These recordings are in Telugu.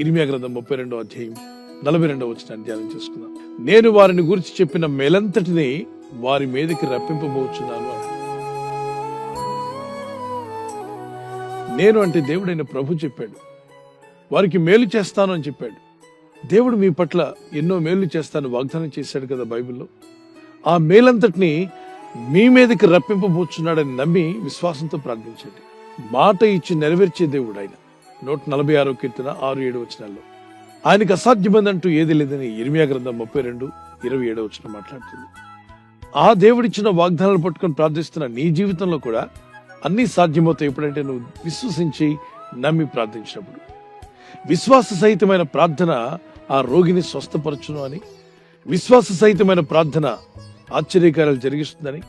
ఇర్మీయా గ్రంథం 32వ అధ్యాయం 42వ వచనాన్ని ధ్యానం చేసుకుందాం. నేను వారిని గురించి చెప్పిన మేలంతటిని వారి మీదకి రప్పింపబోచున్నాను. నేను అంటే దేవుడైన ప్రభు చెప్పాడు. వారికి మేలు చేస్తాను అని చెప్పాడు. దేవుడు మీ పట్ల ఎన్నో మేలు చేస్తాను వాగ్దానం చేశాడు కదా బైబిల్లో. ఆ మేలంతటిని మీ మీదకి రప్పింపబోచున్నాడని నమ్మి విశ్వాసంతో ప్రార్థించండి. మాట ఇచ్చి నెరవేర్చే దేవుడు ఆయన. 146వ కీర్తన 6-7 వచనాల్లో ఆయనకు అసాధ్యమైందంటూ ఏది లేదని ఇర్మీయా గ్రంథం 32:27 వచనం మాట్లాడుతుంది. ఆ దేవుడిచ్చిన వాగ్దానాలు పట్టుకొని ప్రార్థిస్తున్న నీ జీవితంలో కూడా అన్ని సాధ్యమవుతాయి ఎప్పుడంటే నువ్వు విశ్వసించి నమ్మి ప్రార్థించినప్పుడు. విశ్వాస సహితమైన ప్రార్థన ఆ రోగిని స్వస్థపరచును అని, విశ్వాస సహితమైన ప్రార్థన ఆశ్చర్యకార్యాలు జరిగిస్తుందని.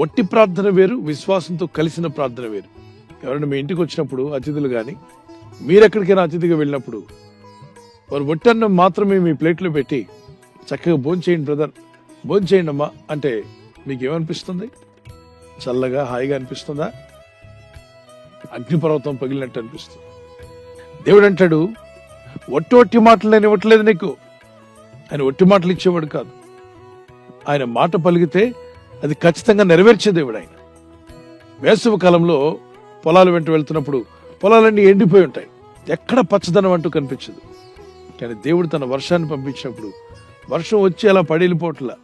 ఒట్టి ప్రార్థన వేరు, విశ్వాసంతో కలిసిన ప్రార్థన వేరు. ఎవరైనా మీ ఇంటికి వచ్చినప్పుడు అతిథులు కానీ మీరెక్కడికైనా అతిథిగా వెళ్ళినప్పుడు వారు ఒట్టన్నం మాత్రమే మీ ప్లేట్లో పెట్టి చక్కగా భోంచేయండి బ్రదర్, భోంచేయండి అమ్మా అంటే మీకు ఏమనిపిస్తుంది? చల్లగా హాయిగా అనిపిస్తుందా? అగ్నిపర్వతం పగిలినట్టు అనిపిస్తుంది. దేవుడు అంటాడు, ఒట్టి మాటలు నేను ఇవ్వట్లేదు నీకు. ఆయన ఒట్టి మాటలు ఇచ్చేవాడు కాదు. ఆయన మాట పలికితే అది ఖచ్చితంగా నెరవేర్చే దేవుడు ఆయన. వేసవి కాలంలో పొలాలు వెంట వెళ్తున్నప్పుడు పొలాలన్నీ ఎండిపోయి ఉంటాయి, ఎక్కడ పచ్చదనం అంటూ కనిపించదు. కానీ దేవుడు తన వర్షాన్ని పంపించినప్పుడు వర్షం వచ్చి అలా పడిపోట్లా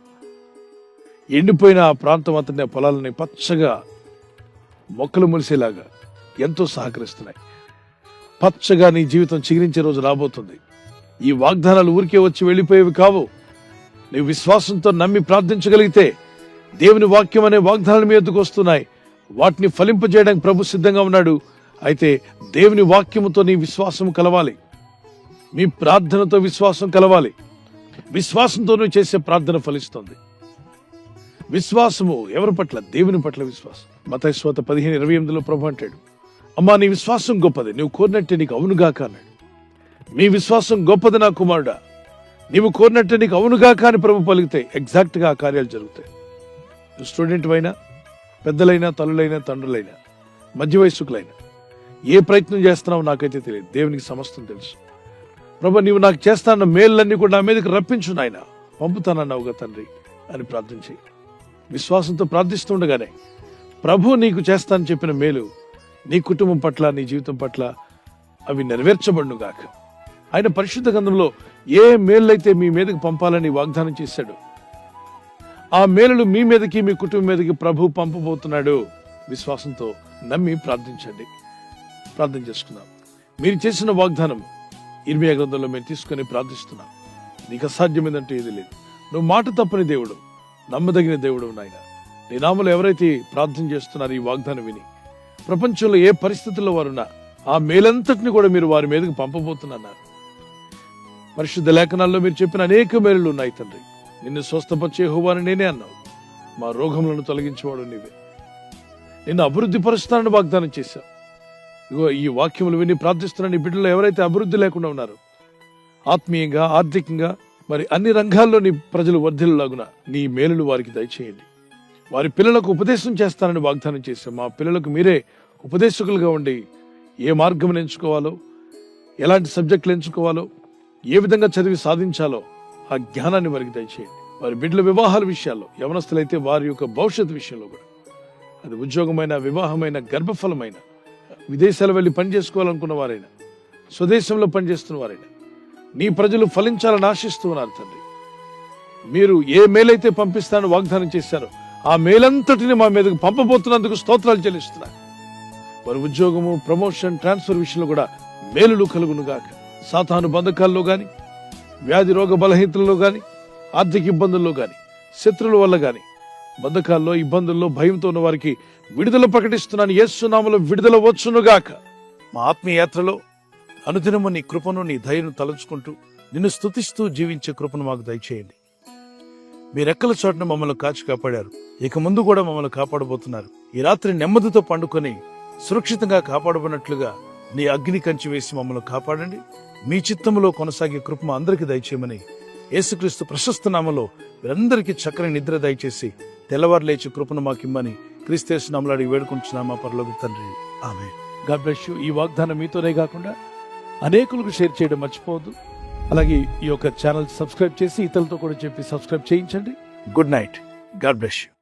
ఎండిపోయిన ఆ ప్రాంతం అంతా పొలాలని పచ్చగా మొక్కలు మొలిసేలాగా ఎంతో సహకరిస్తున్నాయి. పచ్చగా నీ జీవితం చిగురించే రోజు రాబోతుంది. ఈ వాగ్దానాలు ఊరికే వచ్చి వెళ్ళిపోయేవి కావు. నీవు విశ్వాసంతో నమ్మి ప్రార్థించగలిగితే దేవుని వాక్యం అనే వాగ్దానాలు మీ ఎద్దుకు వస్తున్నాయి. వాటిని ఫలింపజేయడానికి ప్రభు సిద్ధంగా ఉన్నాడు. అయితే దేవుని వాక్యముతో నీ విశ్వాసం కలవాలి, మీ ప్రార్థనతో విశ్వాసం కలవాలి. విశ్వాసంతో నువ్వు చేసే ప్రార్థన ఫలిస్తుంది. విశ్వాసము ఎవరి పట్ల? దేవుని పట్ల విశ్వాసం. మత్తయి సువార్త 15:28లో ప్రభు అంటాడు, అమ్మా నీ విశ్వాసం గొప్పది, నువ్వు కోరినట్టే నీకు అవునుగాక అన్నాడు. మీ విశ్వాసం గొప్పది నా కుమారుడా, నీవు కోరినట్టే నీకు అవునుగాక అని ప్రభు పలికితే ఎగ్జాక్ట్ గా ఆ కార్యాలు జరుగుతాయి. నువ్వు స్టూడెంట్ అయినా, పెద్దలైనా, తల్లులైనా, తండ్రులైనా, మధ్య వయస్సుకులైనా ఏ ప్రయత్నం చేస్తున్నావో నాకైతే తెలియదు, దేవునికి సమస్తం తెలుసు. ప్రభు నీవు నాకు చేస్తాన్న మేళ్ళన్నీ కూడా నా మీదకి రప్పించు నాయన, పంపుతానన్నావుగా తండ్రి అని ప్రార్థన చేయి. విశ్వాసంతో ప్రార్థిస్తుండగానే ప్రభు నీకు చేస్తానని చెప్పిన మేలు నీ కుటుంబం పట్ల, నీ జీవితం పట్ల అవి నెరవేర్చబడును గాక. ఆయన పరిశుద్ధ గ్రంథంలో ఏ మేళ్ళైతే మీ మీదకి పంపాలని వాగ్దానం చేశాడు, ఆ మేలులు మీ మీదకి, మీ కుటుంబం మీదకి ప్రభు పంపబోతున్నాడు. విశ్వాసంతో నమ్మి ప్రార్థించండి. ప్రార్థన చేసుకుందాం. మీరు చేసిన వాగ్దానం ఇర్మీయా గ్రంథంలో మేము తీసుకుని ప్రార్థిస్తున్నాం. నీకు అసాధ్యమైందంటూ ఏది లేదు. నువ్వు మాట తప్పని దేవుడు, నమ్మదగిన దేవుడు నాయన. నీ నామలో ఎవరైతే ప్రార్థన చేస్తున్నారో ఈ వాగ్దానం విని ప్రపంచంలో ఏ పరిస్థితుల్లో వారున్నా ఆ మేలంతటిని కూడా మీరు వారి మీదకి పంపబోతున్నారు. పరిశుద్ధ లేఖనాల్లో మీరు చెప్పిన అనేక మేలులు ఉన్నాయి తండ్రి. నిన్ను స్వస్థపరిచే యెహోవాని నేనే అన్నావు. మా రోగములను తొలగించేవాడు నీవే. నిన్ను అభివృద్ధి పరుస్తానని వాగ్దానం చేశావు. ఇగో ఈ వాక్యములు విని ప్రార్థిస్తున్న నీ బిడ్డలు ఎవరైతే అభివృద్ధి లేకుండా ఉన్నారో, ఆత్మీయంగా, ఆర్థికంగా, మరి అన్ని రంగాల్లో నీ ప్రజలు వర్ధిల్లులాగున నీ మేలులు వారికి దయచేయండి. వారి పిల్లలకు ఉపదేశం చేస్తానని వాగ్దానం చేశాం. మా పిల్లలకు మీరే ఉపదేశకులుగా ఉండి ఏ మార్గం ఎంచుకోవాలో, ఎలాంటి సబ్జెక్టులు ఎంచుకోవాలో, ఏ విధంగా చదివి సాధించాలో ఆ జ్ఞానాన్ని వారికి దయచేయండి. వారి బిడ్డల వివాహాల విషయాల్లో, యవనస్తులైతే వారి యొక్క భవిష్యత్తు విషయంలో కూడా, అది ఉద్యోగమైన, వివాహమైన, గర్భఫలమైన, విదేశాలు వెళ్ళి పనిచేసుకోవాలనుకున్న వారైనా, స్వదేశంలో పనిచేస్తున్న వారైనా, నీ ప్రజలు ఫలించాలని ఆశిస్తూ ఉన్నారు తండ్రి. మీరు ఏ మేలైతే పంపిస్తానని వాగ్దానం చేశారో ఆ మేలంతటిని మా మీదకు పంపబోతున్నందుకు స్తోత్రాలు చెల్లిస్తున్నారు. వారి ఉద్యోగము, ప్రమోషన్, ట్రాన్స్ఫర్ విషయంలో కూడా మేలులు కలుగునుగాక. సాతాను బంధకాల్లో గాని, వ్యాధి రోగ బలహీనతల్లో గాని, ఆర్థిక ఇబ్బందుల్లో గాని, శత్రువుల వల్ల గాని, బంధకాల్లో, ఇబ్బందుల్లో, భయంతో ఉన్న వారికి విడుదల ప్రకటిస్తున్నాను. యేసు నామములో విడుదల వచ్చునుగాక. మా ఆత్మీయ యాత్రలో అనుదినము నీ కృపను, నీ దయను తలంచుకుంటూ నిన్ను స్తుతిస్తూ జీవించే కృపను మాకు దయచేయండి. మీ రెక్కల చోటున మమ్మల్ని కాచి కాపాడారు, ఇక ముందు కూడా మమ్మల్ని కాపాడబోతున్నారు. ఈ రాత్రి నెమ్మదితో పండుకొని సురక్షితంగా కాపాడబడినట్లుగా నీ అగ్ని కంచి వేసి మమ్మల్ని కాపాడండి. మీ చిత్తములో కొనసాగే కృప మా అందరికీ దయచేయమని యేసుక్రీస్తు ప్రశస్త నామములో వీరందరికీ చక్కని నిద్ర దయచేసి తెల్లవారు లేచి కృపను మాకిమ్మని క్రీస్తు యేసు నామములో అడిగి వేడుకుంటున్నామా పరలోక తండ్రి, ఆమేన్. God bless you. ఈ వాగ్దానం మీతోనే కాకుండా అనేకులకు షేర్ చేయడం మర్చిపోవద్దు. అలాగే ఈ యొక్క ఛానల్ సబ్స్క్రైబ్ చేసి ఇతరులతో కూడా చెప్పి సబ్స్క్రైబ్ చేయించండి. Good night. God bless you.